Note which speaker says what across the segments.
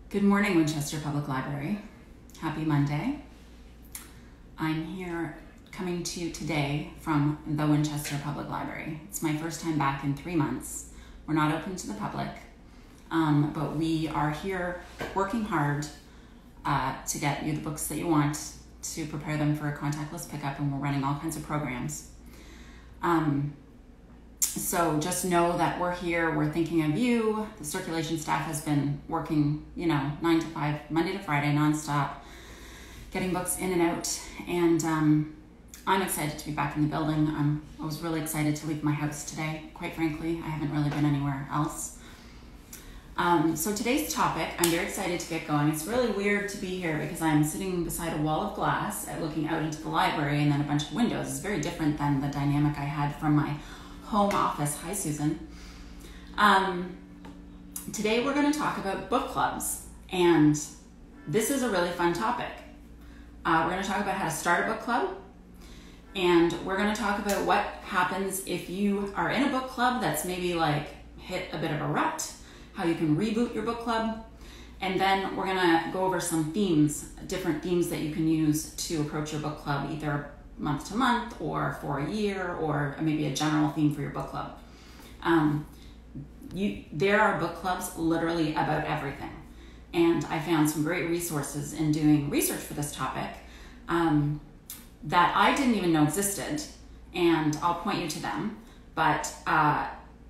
Speaker 1: Good morning, Winchester Public Library. Happy Monday. I'm here coming to you today from the Winchester Public Library. It's my first time back in 3 months. We're not open to the public, but we are here working hard to get you the books that you want, to prepare them for a contactless pickup, and we're running all kinds of programs. So just know that we're here, we're thinking of you. The circulation staff has been working, 9 to 5, Monday to Friday, nonstop, getting books in and out. And I'm excited to be back in the building. I was really excited to leave my house today. Quite frankly, I haven't really been anywhere else. So today's topic, I'm very excited to get going. It's really weird to be here because I'm sitting beside a wall of glass looking out into the library and then a bunch of windows. It's very different than the dynamic I had from my home office. Hi, Susan. Today we're going to talk about book clubs, and this is a really fun topic. We're going to talk about how to start a book club, and we're going to talk about what happens if you are in a book club that's maybe like hit a bit of a rut, how you can reboot your book club, and then we're going to go over some themes, different themes that you can use to approach your book club, either month to month or for a year, or maybe a general theme for your book club. There are book clubs literally about everything. And I found some great resources in doing research for this topic that I didn't even know existed, and I'll point you to them. But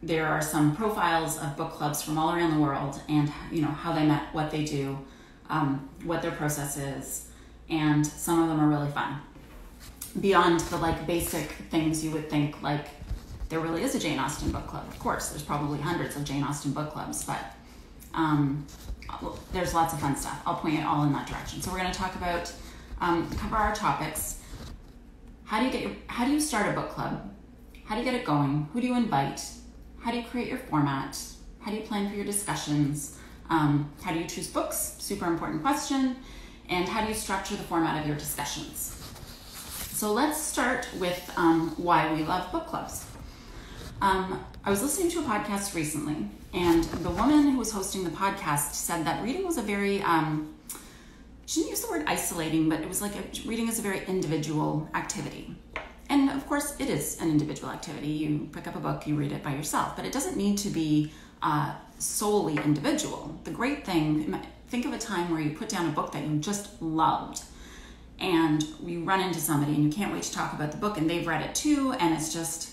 Speaker 1: there are some profiles of book clubs from all around the world, and how they met, what they do, what their process is, and some of them are really fun. Beyond the basic things you would think, like there really is a Jane Austen book club. Of course, there's probably hundreds of Jane Austen book clubs, but there's lots of fun stuff. I'll point you all in that direction. So we're going to talk about, cover our topics. How do you start a book club? How do you get it going? Who do you invite? How do you create your format? How do you plan for your discussions? How do you choose books? Super important question. And how do you structure the format of your discussions? So let's start with why we love book clubs. I was listening to a podcast recently, and the woman who was hosting the podcast said that reading was a very, she didn't use the word isolating, but it was reading is a very individual activity. And of course it is an individual activity. You pick up a book, you read it by yourself, but it doesn't need to be solely individual. The great thing, think of a time where you put down a book that you just loved, and you run into somebody and you can't wait to talk about the book, and they've read it too, and it's just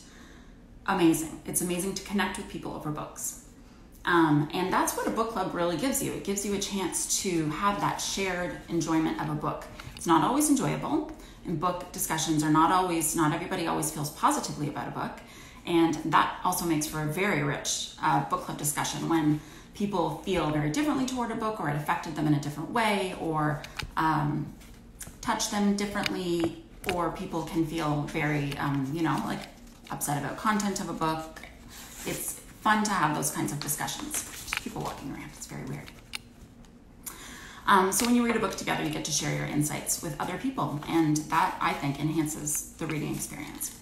Speaker 1: amazing. It's amazing to connect with people over books. And that's what a book club really gives you. It gives you a chance to have that shared enjoyment of a book. It's not always enjoyable, and book discussions are not everybody always feels positively about a book. And that also makes for a very rich book club discussion when people feel very differently toward a book, or it affected them in a different way, or touch them differently, or people can feel very, upset about content of a book. It's fun to have those kinds of discussions. Just people walking around, it's very weird. So when you read a book together, you get to share your insights with other people, and that, I think, enhances the reading experience.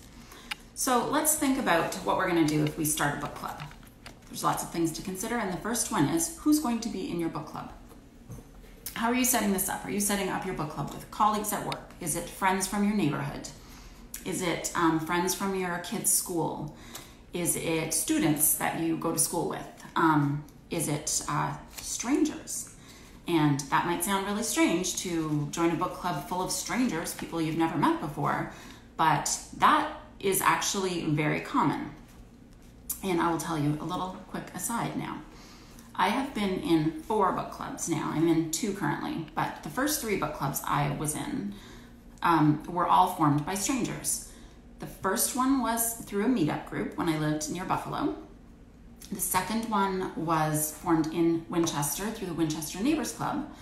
Speaker 1: So let's think about what we're going to do if we start a book club. There's lots of things to consider, and the first one is, who's going to be in your book club? How are you setting this up? Are you setting up your book club with colleagues at work? Is it friends from your neighborhood? Is it friends from your kid's school? Is it students that you go to school with? Is it strangers? And that might sound really strange to join a book club full of strangers, people you've never met before, but that is actually very common. And I will tell you a little quick aside now. I have been in 4 book clubs now. I'm in 2 currently, but the first 3 book clubs I was in were all formed by strangers. The first one was through a meetup group when I lived near Buffalo. The second one was formed in Winchester through the Winchester Neighbors Club.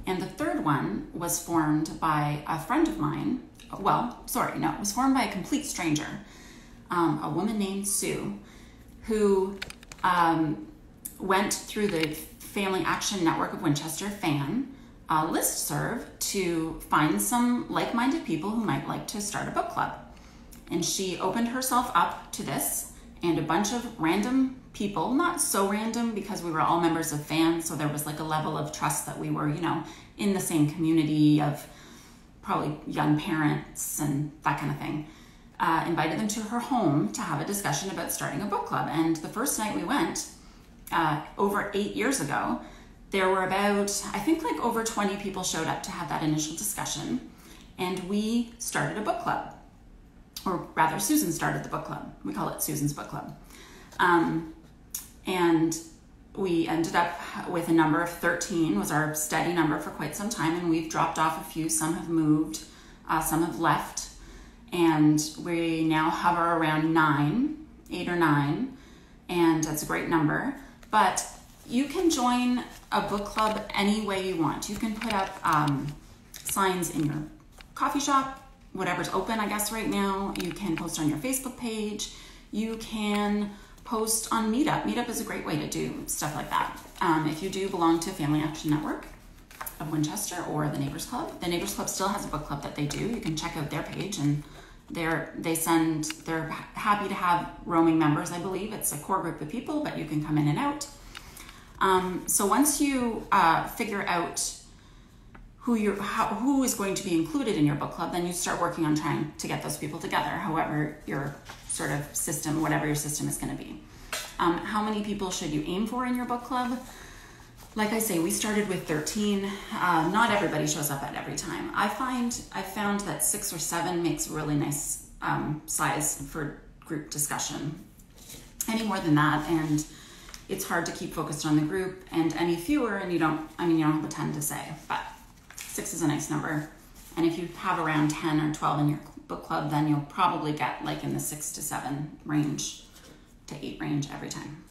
Speaker 1: And the third one was formed by a friend of mine. It was formed by a complete stranger, a woman named Sue, who went through the Family Action Network of Winchester, FAN, listserv to find some like-minded people who might like to start a book club. And she opened herself up to this, and a bunch of random people, not so random because we were all members of fans, so there was like a level of trust that we were, in the same community of probably young parents and that kind of thing. Invited them to her home to have a discussion about starting a book club. And the first night we went, over 8 years ago, there were about, I think like over 20 people showed up to have that initial discussion. And we started a book club. Or rather, Susan started the book club. We call it Susan's Book Club. And we ended up with a number of 13, was our steady number for quite some time. And we've dropped off a few. Some have moved, some have left. And we now hover around 8 or 9. And that's a great number. But you can join a book club any way you want. You can put up signs in your coffee shop, whatever's open, I guess, right now. You can post on your Facebook page. You can post on Meetup. Meetup is a great way to do stuff like that. If you do belong to Family Action Network of Winchester or the Neighbors Club still has a book club that they do. You can check out their page, and they're happy to have roaming members, I believe. It's a core group of people, but you can come in and out. So once you figure out who is going to be included in your book club, then you start working on trying to get those people together, however your sort of system, whatever your system is going to be. How many people should you aim for in your book club? Like I say, we started with 13. Not everybody shows up at every time. I found that 6 or 7 makes a really nice size for group discussion. Any more than that, and it's hard to keep focused on the group, and any fewer, and you don't have a ton to say, but 6 is a nice number. And if you have around 10 or 12 in your book club, then you'll probably get like in the 6 to 7 range to 8 range every time.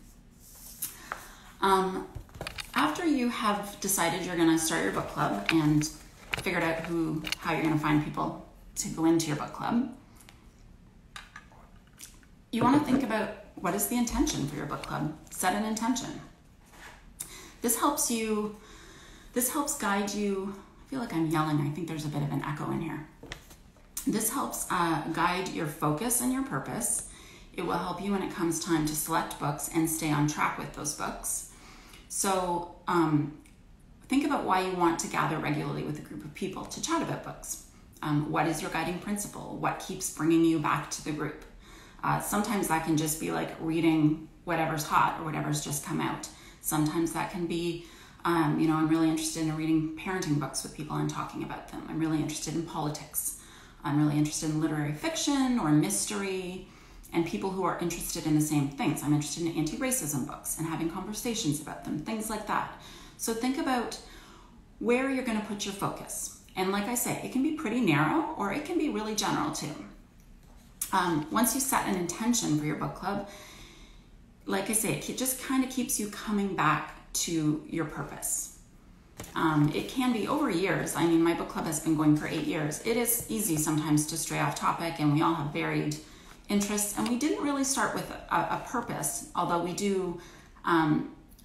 Speaker 1: After you have decided you're going to start your book club and figured out how you're going to find people to go into your book club, you want to think about what is the intention for your book club. Set an intention. This helps guide you. I feel like I'm yelling. I think there's a bit of an echo in here. This helps guide your focus and your purpose. It will help you when it comes time to select books and stay on track with those books. So think about why you want to gather regularly with a group of people to chat about books. What is your guiding principle? What keeps bringing you back to the group? Sometimes that can just be like reading whatever's hot or whatever's just come out. Sometimes that can be, I'm really interested in reading parenting books with people and talking about them. I'm really interested in politics. I'm really interested in literary fiction or mystery and people who are interested in the same things. I'm interested in anti-racism books and having conversations about them, things like that. So think about where you're going to put your focus. And like I say, it can be pretty narrow or it can be really general too. Once you set an intention for your book club, like I say, it just kind of keeps you coming back to your purpose. It can be over years. I mean, my book club has been going for 8 years. It is easy sometimes to stray off topic, and we all have varied interests. And we didn't really start with a purpose, although we do,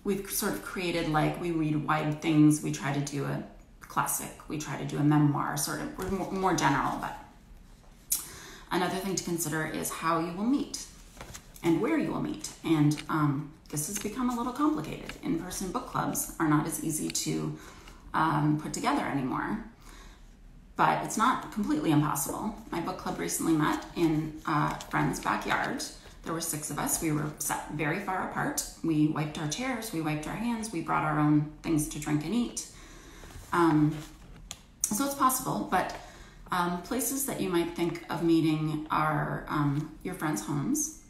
Speaker 1: we've sort of created, like, we read wide things. We try to do a classic. We try to do a memoir, sort of. We're more general, but another thing to consider is how you will meet and where you will meet. And this has become a little complicated. In-person book clubs are not as easy to put together anymore, but it's not completely impossible. My book club recently met in a friend's backyard. There were 6 of us. We were sat very far apart. We wiped our chairs, we wiped our hands, we brought our own things to drink and eat. So it's possible, but places that you might think of meeting are your friends' homes.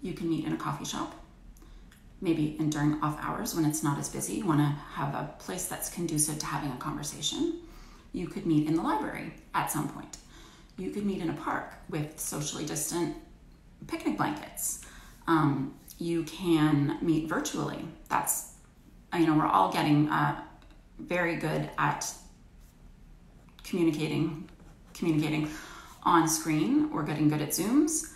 Speaker 1: You can meet in a coffee shop, maybe during off hours when it's not as busy. You want to have a place that's conducive to having a conversation. You could meet in the library at some point. You could meet in a park with socially distant picnic blankets. You can meet virtually. That's, we're all getting very good at communicating on screen. We're getting good at Zooms.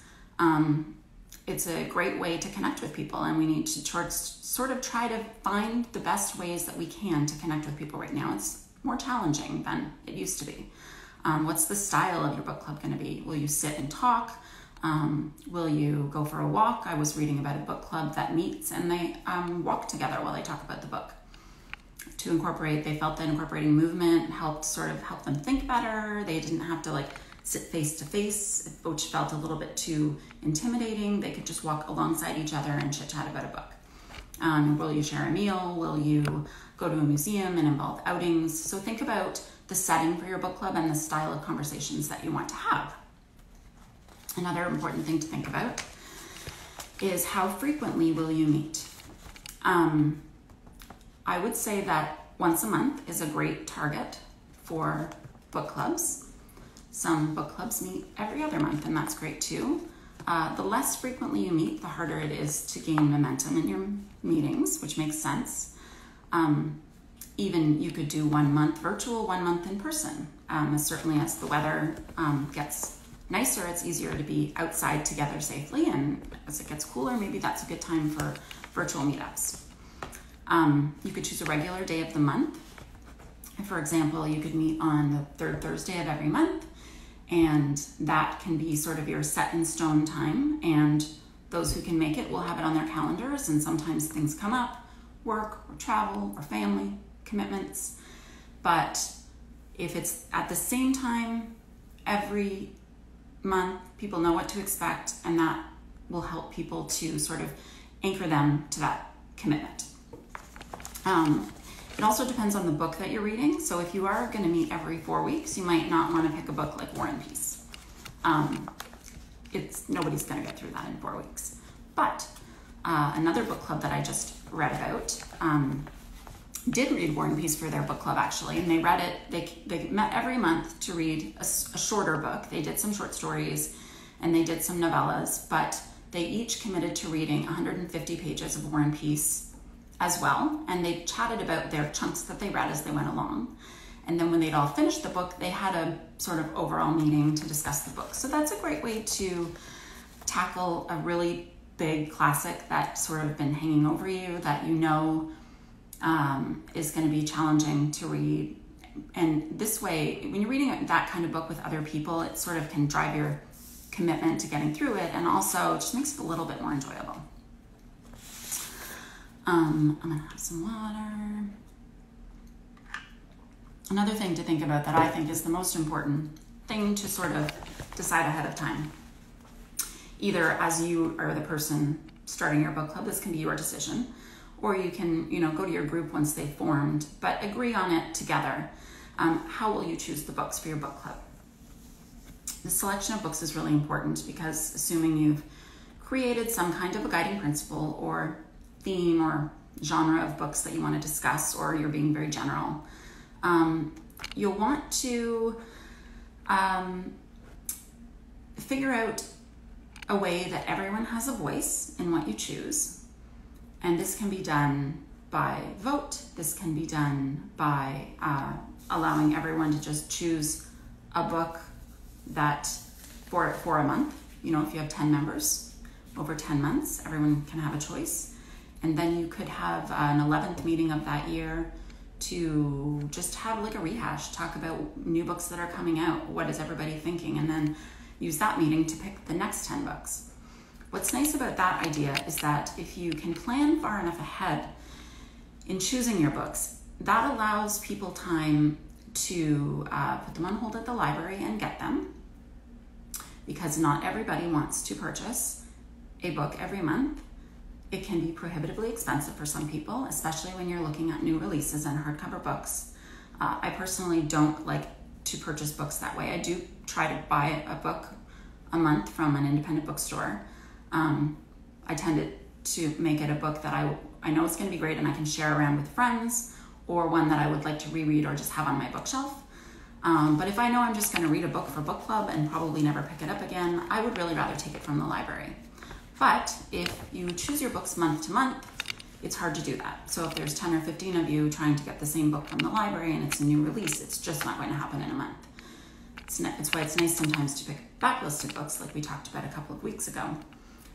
Speaker 1: It's a great way to connect with people, and we need to sort of try to find the best ways that we can to connect with people right now. It's more challenging than it used to be. What's the style of your book club going to be? Will you sit and talk? Will you go for a walk? I was reading about a book club that meets and they walk together while they talk about the book. To incorporate, they felt that incorporating movement helped them think better. They didn't have to like sit face to face, which felt a little bit too intimidating. They could just walk alongside each other and chit chat about a book. Will you share a meal? Will you go to a museum and involve outings? So think about the setting for your book club and the style of conversations that you want to have. Another important thing to think about is how frequently will you meet? I would say that once a month is a great target for book clubs. Some book clubs meet every other month, and that's great too. The less frequently you meet, the harder it is to gain momentum in your meetings, which makes sense. Even you could do 1 month virtual, 1 month in person. Certainly as the weather gets nicer, it's easier to be outside together safely, and as it gets cooler, maybe that's a good time for virtual meetups. You could choose a regular day of the month. For example, you could meet on the third Thursday of every month, and that can be sort of your set in stone time, and those who can make it will have it on their calendars, and sometimes things come up, work or travel or family commitments. But if it's at the same time every month, people know what to expect, and that will help people to sort of anchor them to that commitment. It also depends on the book that you're reading. So if you are going to meet every 4 weeks, you might not want to pick a book like War and Peace. Nobody's going to get through that in 4 weeks. But another book club that I just read about did read War and Peace for their book club, actually, and they read it. They met every month to read a shorter book. They did some short stories and they did some novellas, but they each committed to reading 150 pages of War and Peace as well, and they chatted about their chunks that they read as they went along. And then when they'd all finished the book, they had a sort of overall meeting to discuss the book. So that's a great way to tackle a really big classic that's sort of been hanging over you, that you know is going to be challenging to read. And this way, when you're reading that kind of book with other people, it sort of can drive your commitment to getting through it, and also just makes it a little bit more enjoyable. I'm gonna have some water. Another thing to think about that I think is the most important thing to sort of decide ahead of time, either as you are the person starting your book club, this can be your decision, or you can, go to your group once they've formed, but agree on it together. How will you choose the books for your book club? The selection of books is really important because assuming you've created some kind of a guiding principle or theme or genre of books that you want to discuss, or you're being very general, you'll want to figure out a way that everyone has a voice in what you choose. And this can be done by vote. This can be done by allowing everyone to just choose a book that for a month. If you have 10 members, over 10 months, everyone can have a choice. And then you could have an 11th meeting of that year to just have like a rehash, talk about new books that are coming out, what is everybody thinking, and then use that meeting to pick the next 10 books. What's nice about that idea is that if you can plan far enough ahead in choosing your books, that allows people time to put them on hold at the library and get them, because not everybody wants to purchase a book every month. It can be prohibitively expensive for some people, especially when you're looking at new releases and hardcover books. I personally don't like to purchase books that way. I do try to buy a book a month from an independent bookstore. I tend to make it a book that I know it's going to be great and I can share around with friends, or one that I would like to reread or just have on my bookshelf. But if I know I'm just going to read a book for book club and probably never pick it up again, I would really rather take it from the library. But if you choose your books month to month, it's hard to do that. So if there's 10 or 15 of you trying to get the same book from the library and it's a new release, it's just not going to happen in a month. It's why it's nice sometimes to pick backlisted books like we talked about a couple of weeks ago.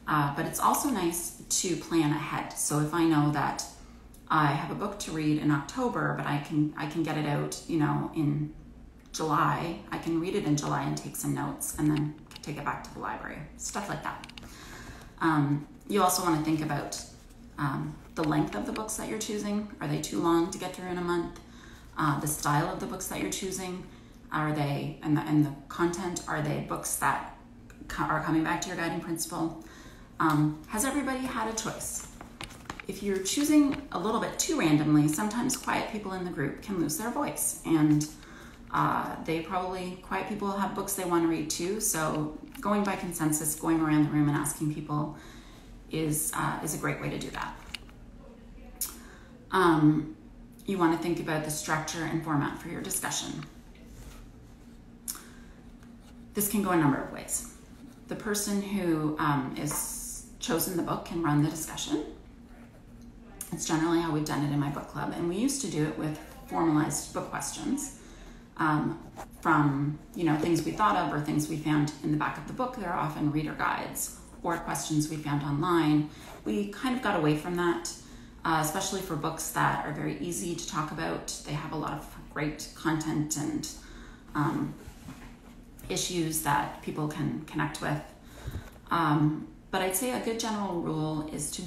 Speaker 1: But it's also nice to plan ahead. So if I know that I have a book to read in October, but I can get it out, in July, I can read it in July and take some notes and then take it back to the library, stuff like that. You also want to think about the length of the books that you're choosing. Are they too long to get through in a month? The style of the books that you're choosing, are they, and the content, are they books that are coming back to your guiding principle? Has everybody had a choice? If you're choosing a little bit too randomly, sometimes quiet people in the group can lose their voice, and quiet people have books they want to read too, so going by consensus, going around the room and asking people is a great way to do that. You want to think about the structure and format for your discussion. This can go a number of ways. The person who is chosen the book can run the discussion. It's generally how we've done it in my book club, and we used to do it with formalized book questions from things we thought of or things we found in the back of the book. There are often reader guides or questions we found online. We kind of got away from that, especially for books that are very easy to talk about. They have a lot of great content and issues that people can connect with. But I'd say a good general rule is to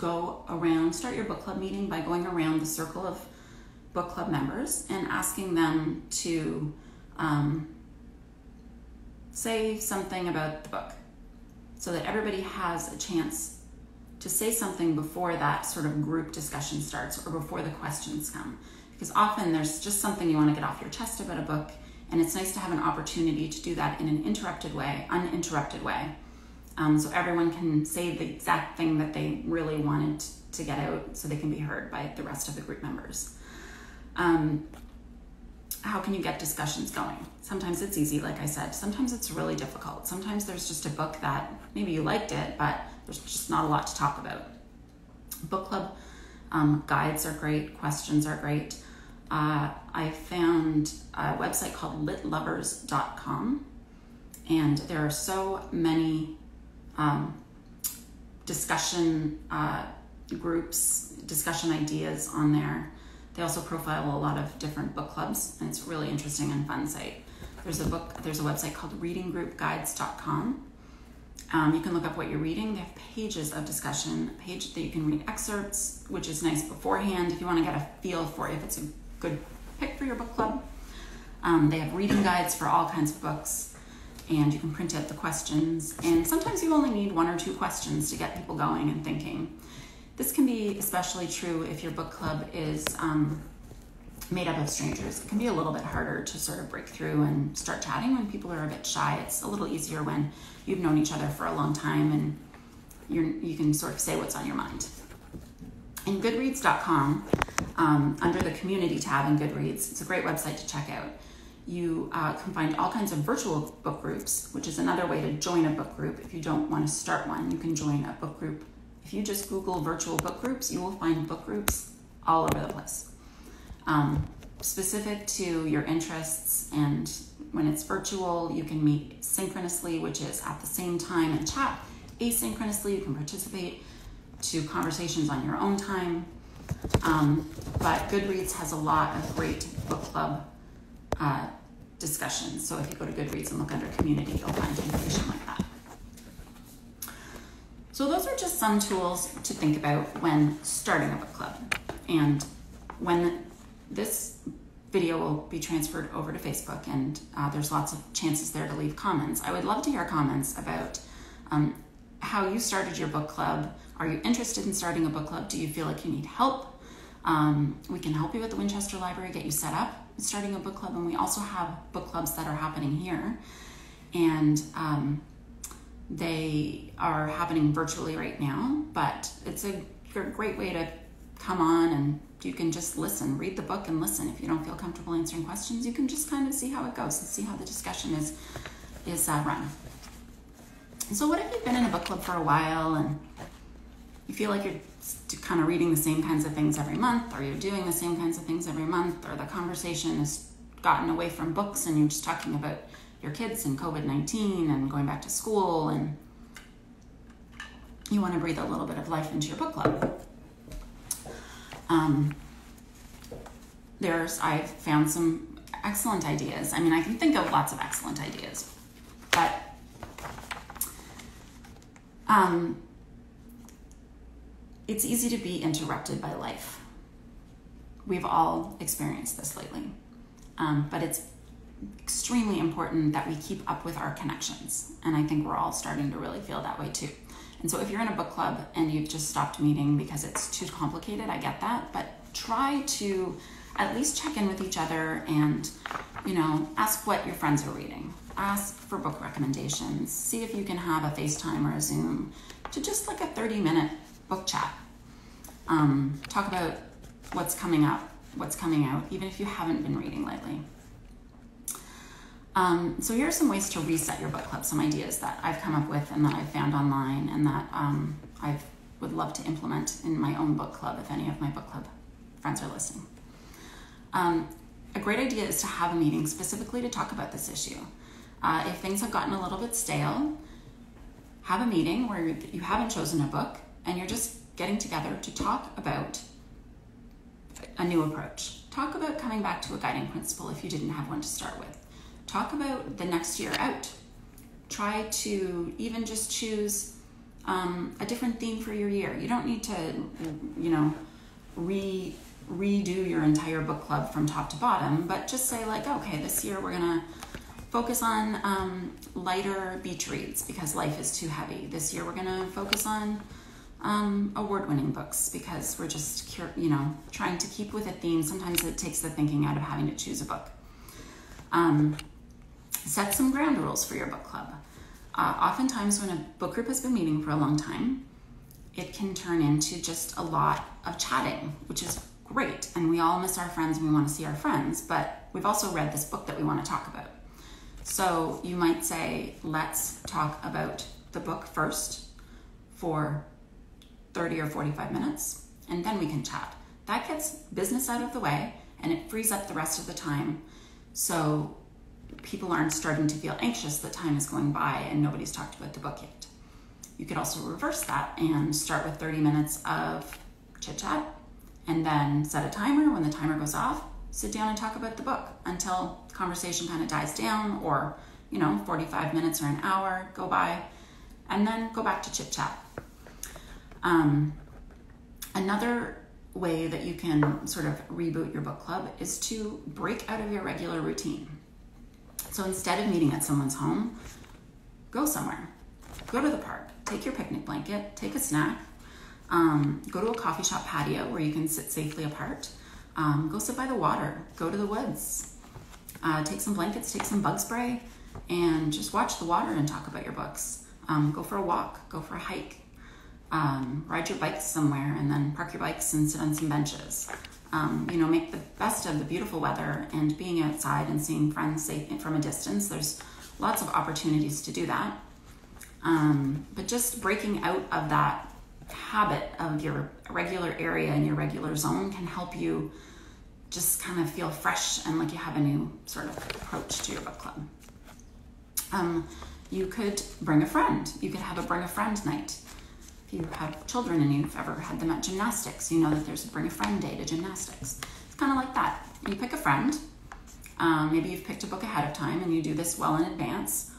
Speaker 1: start your book club meeting by going around the circle of book club members and asking them to say something about the book, so that everybody has a chance to say something before that sort of group discussion starts or before the questions come. Because often there's just something you want to get off your chest about a book, and it's nice to have an opportunity to do that in an uninterrupted way. So everyone can say the exact thing that they really wanted to get out, so they can be heard by the rest of the group members. How can you get discussions going? Sometimes it's easy, like I said. Sometimes it's really difficult. Sometimes there's just a book that maybe you liked it, but there's just not a lot to talk about. Book club guides are great. Questions are great. I found a website called litlovers.com, and there are so many discussion groups, discussion ideas on there. They also profile a lot of different book clubs, and it's a really interesting and fun site. There's a website called readinggroupguides.com. You can look up what you're reading. They have pages of discussion, a page that you can read excerpts, which is nice beforehand if you want to get a feel for if it's a good pick for your book club. They have reading guides for all kinds of books, and you can print out the questions. And sometimes you only need 1 or 2 questions to get people going and thinking. This can be especially true if your book club is made up of strangers. It can be a little bit harder to sort of break through and start chatting when people are a bit shy. It's a little easier when you've known each other for a long time and you can sort of say what's on your mind. In Goodreads.com, under the community tab in Goodreads, it's a great website to check out. You can find all kinds of virtual book groups, which is another way to join a book group. If you don't want to start one, you can join a book group. If you just Google virtual book groups, you will find book groups all over the place, specific to your interests. And when it's virtual, you can meet synchronously, which is at the same time, and chat asynchronously. You can participate to conversations on your own time. But Goodreads has a lot of great book club discussions. So if you go to Goodreads and look under community, you'll find information like that. So those are just some tools to think about when starting a book club. And when this video will be transferred over to Facebook, and there's lots of chances there to leave comments. I would love to hear comments about how you started your book club. Are you interested in starting a book club? Do you feel like you need help? We can help you at the Winchester Library, get you set up with starting a book club. And we also have book clubs that are happening here. And they are happening virtually right now, but it's a great way to come on, and you can just listen, read the book and listen. If you don't feel comfortable answering questions, you can just kind of see how it goes and see how the discussion is run. So what if you've been in a book club for a while and you feel like you're kind of reading the same kinds of things every month, or you're doing the same kinds of things every month, or the conversation has gotten away from books and you're just talking about your kids and COVID-19 and going back to school, and you want to breathe a little bit of life into your book club. I've found some excellent ideas. I mean, I can think of lots of excellent ideas, but It's easy to be interrupted by life. We've all experienced this lately. But it's extremely important that we keep up with our connections. And I think we're all starting to really feel that way too. And so if you're in a book club and you've just stopped meeting because it's too complicated, I get that. But try to at least check in with each other and, ask what your friends are reading. Ask for book recommendations. See if you can have a FaceTime or a Zoom to just like a 30-minute book chat. Talk about what's coming up, what's coming out, even if you haven't been reading lately. So here are some ways to reset your book club, some ideas that I've come up with and that I've found online and that I would love to implement in my own book club if any of my book club friends are listening. A great idea is to have a meeting specifically to talk about this issue. If things have gotten a little bit stale, have a meeting where you haven't chosen a book and you're just getting together to talk about a new approach. Talk about coming back to a guiding principle if you didn't have one to start with. Talk about the next year out. Try to even just choose a different theme for your year. You don't need to, redo your entire book club from top to bottom, but just say like, okay, this year we're gonna focus on lighter beach reads because life is too heavy. This year we're gonna focus on award-winning books because we're just, trying to keep with a theme. Sometimes it takes the thinking out of having to choose a book. Set some ground rules for your book club. Oftentimes when a book group has been meeting for a long time, it can turn into just a lot of chatting, which is great. And we all miss our friends and we want to see our friends, but we've also read this book that we want to talk about. So you might say, let's talk about the book first for 30 or 45 minutes, and then we can chat. That gets business out of the way and it frees up the rest of the time. So people aren't starting to feel anxious that time is going by and nobody's talked about the book yet. You could also reverse that and start with 30 minutes of chit chat and then set a timer. When the timer goes off, sit down and talk about the book until the conversation kind of dies down, or 45 minutes or an hour go by, and then go back to chit chat. Another way that you can sort of reboot your book club is to break out of your regular routine. So instead of meeting at someone's home, go somewhere. Go to the park, take your picnic blanket, take a snack, go to a coffee shop patio where you can sit safely apart, go sit by the water, go to the woods, take some blankets, take some bug spray, and just watch the water and talk about your books. Go for a walk, go for a hike, ride your bikes somewhere and then park your bikes and sit on some benches. Make the best of the beautiful weather and being outside and seeing friends safe from a distance. There's lots of opportunities to do that. But just breaking out of that habit of your regular area and your regular zone can help you just kind of feel fresh and like you have a new sort of approach to your book club. You could bring a friend. You could have a bring a friend night. If you have children and you've ever had them at gymnastics, you know that there's a bring a friend day to gymnastics. It's kind of like that. You pick a friend. Maybe you've picked a book ahead of time and you do this well in advance,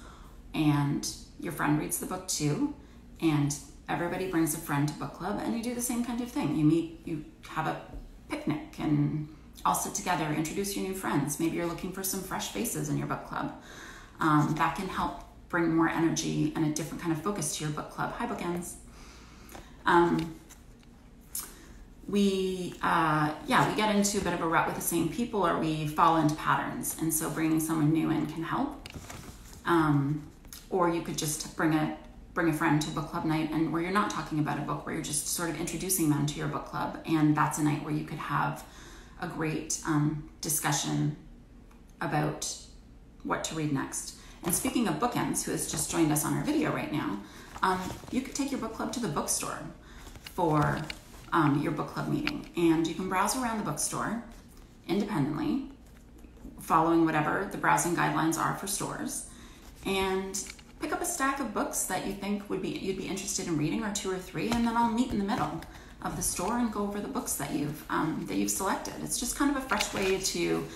Speaker 1: and your friend reads the book too, and everybody brings a friend to book club, and you do the same kind of thing. You meet, you have a picnic and all sit together, introduce your new friends. Maybe you're looking for some fresh faces in your book club. That can help bring more energy and a different kind of focus to your book club. Hi, bookends. We get into a bit of a rut with the same people, or we fall into patterns, and so bringing someone new in can help. Or you could just bring a friend to book club night, and where you're not talking about a book, where you're just sort of introducing them to your book club, and that's a night where you could have a great discussion about what to read next. And speaking of bookends, who has just joined us on our video right now, you could take your book club to the bookstore for your book club meeting, and you can browse around the bookstore independently, following whatever the browsing guidelines are for stores, and pick up a stack of books that you think you'd be interested in reading, or 2 or 3, and then I'll meet in the middle of the store and go over the books that you've selected. It's just kind of a fresh way to,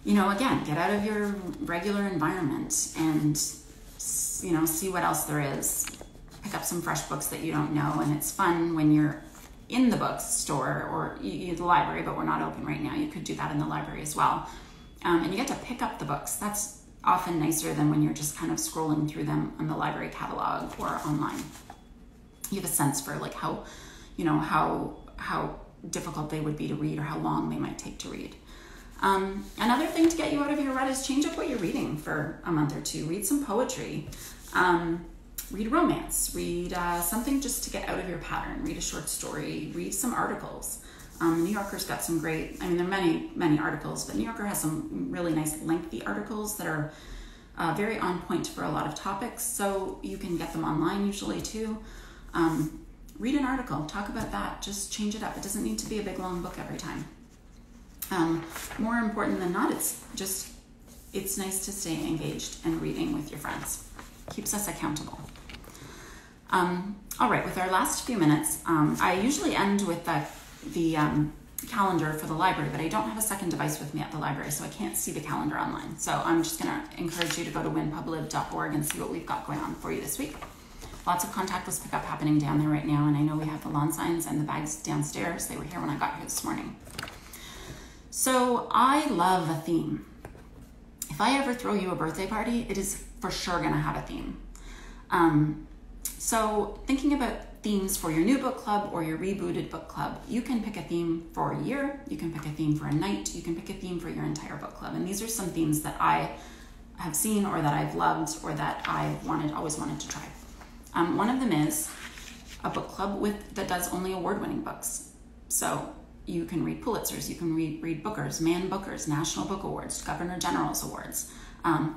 Speaker 1: again, get out of your regular environment and see what else there is. pick up some fresh books that you don't know. And it's fun when you're in the bookstore or the library, but we're not open right now. You could do that in the library as well. And you get to pick up the books. That's often nicer than when you're just kind of scrolling through them on the library catalog or online. You have a sense for like how difficult they would be to read or how long they might take to read. Another thing to get you out of your rut is change up what you're reading for a month or two. Read some poetry, read romance, read something just to get out of your pattern, read a short story, read some articles. New Yorker's got some great, there are many articles, but New Yorker has some really nice lengthy articles that are very on point for a lot of topics, so you can get them online usually too. Read an article, talk about that, just change it up. It doesn't need to be a big long book every time. More important than not, it's nice to stay engaged and reading with your friends. Keeps us accountable. All right, with our last few minutes, I usually end with the calendar for the library, but I don't have a second device with me at the library, so I can't see the calendar online. So I'm just going to encourage you to go to winpublib.org and see what we've got going on for you this week. Lots of contactless pickup happening down there right now, and I know we have the lawn signs and the bags downstairs. They were here when I got here this morning. So I love a theme. If I ever throw you a birthday party, it is for sure going to have a theme. So thinking about themes for your new book club or your rebooted book club, you can pick a theme for a year, you can pick a theme for a night, you can pick a theme for your entire book club. And these are some themes that I have seen or that I've loved or that I've always wanted to try. One of them is a book club that does only award-winning books. So you can read Pulitzers, you can read Bookers, Man Bookers, National Book Awards, Governor General's Awards.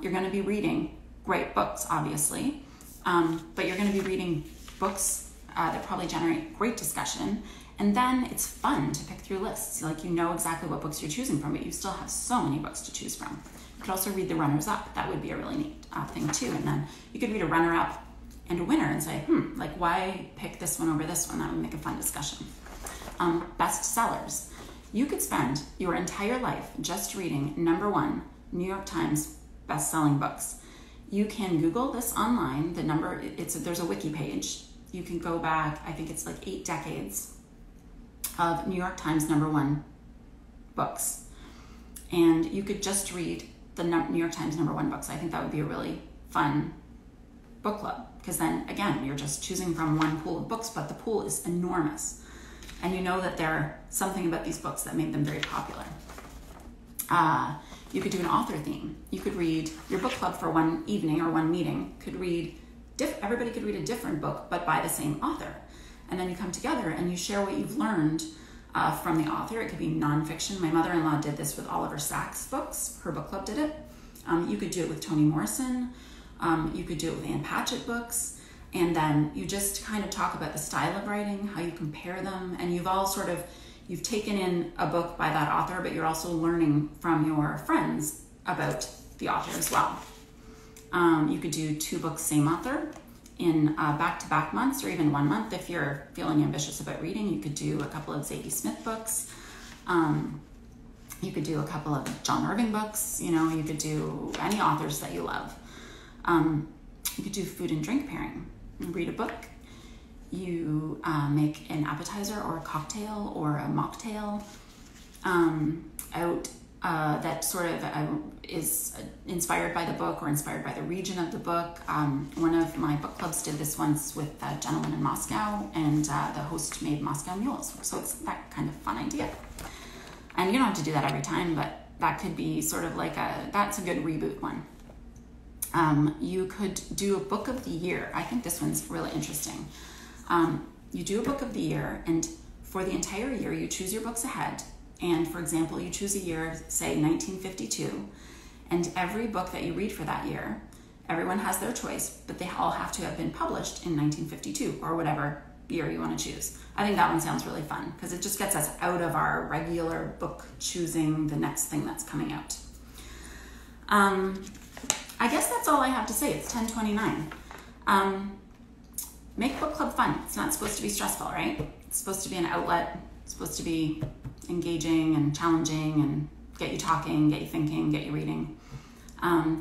Speaker 1: You're going to be reading great books, obviously, but you're going to be reading books that probably generate great discussion. And then it's fun to pick through lists. Like, you know exactly what books you're choosing from, but you still have so many books to choose from. You could also read the runners-up. That would be a really neat thing too. And then you could read a runner-up and a winner and say, why pick this one over this one? That would make a fun discussion. Bestsellers. You could spend your entire life just reading #1 New York Times best-selling books. You can Google this online. There's a wiki page. You can go back, I think it's like 8 decades of New York Times #1 books. And you could just read the New York Times #1 books. I think that would be a really fun book club, because then again, you're just choosing from one pool of books, but the pool is enormous. And you know that there's something about these books that made them very popular. You could do an author theme. You could read, your book club for one evening or one meeting everybody could read a different book, but by the same author. And then you come together and you share what you've learned from the author. It could be nonfiction. My mother-in-law did this with Oliver Sacks books. Her book club did it. You could do it with Toni Morrison. You could do it with Ann Patchett books. And then you just kind of talk about the style of writing, how you compare them, and you've taken in a book by that author, but you're also learning from your friends about the author as well. You could do 2 books, same author, in back-to-back months, or even 1 month if you're feeling ambitious about reading. You could do a couple of Zadie Smith books. You could do a couple of John Irving books. You could do any authors that you love. You could do food and drink pairing. You read a book, you make an appetizer or a cocktail or a mocktail that sort of is inspired by the book or inspired by the region of the book. One of my book clubs did this once with a gentleman in Moscow, and the host made Moscow mules. So it's that kind of fun idea. And you don't have to do that every time, but that could be sort of like that's a good reboot one. You could do a book of the year. I think this one's really interesting. You do a book of the year, and for the entire year, you choose your books ahead. And for example, you choose a year, say 1952, and every book that you read for that year, everyone has their choice, but they all have to have been published in 1952 or whatever year you want to choose. I think that one sounds really fun because it just gets us out of our regular book choosing the next thing that's coming out. I guess that's all I have to say. It's 10:29. Make book club fun. It's not supposed to be stressful, right? It's supposed to be an outlet. It's supposed to be engaging and challenging and get you talking, get you thinking, get you reading.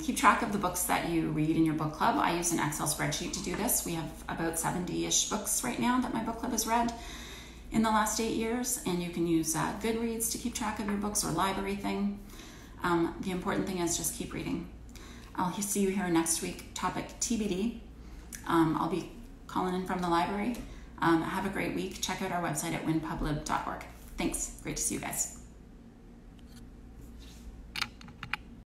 Speaker 1: Keep track of the books that you read in your book club. I use an Excel spreadsheet to do this. We have about 70-ish books right now that my book club has read in the last 8 years, and you can use Goodreads to keep track of your books, or Library Thing. The important thing is just keep reading. I'll see you here next week. Topic TBD. I'll be calling in from the library. Have a great week. Check out our website at winpublib.org. Thanks. Great to see you guys.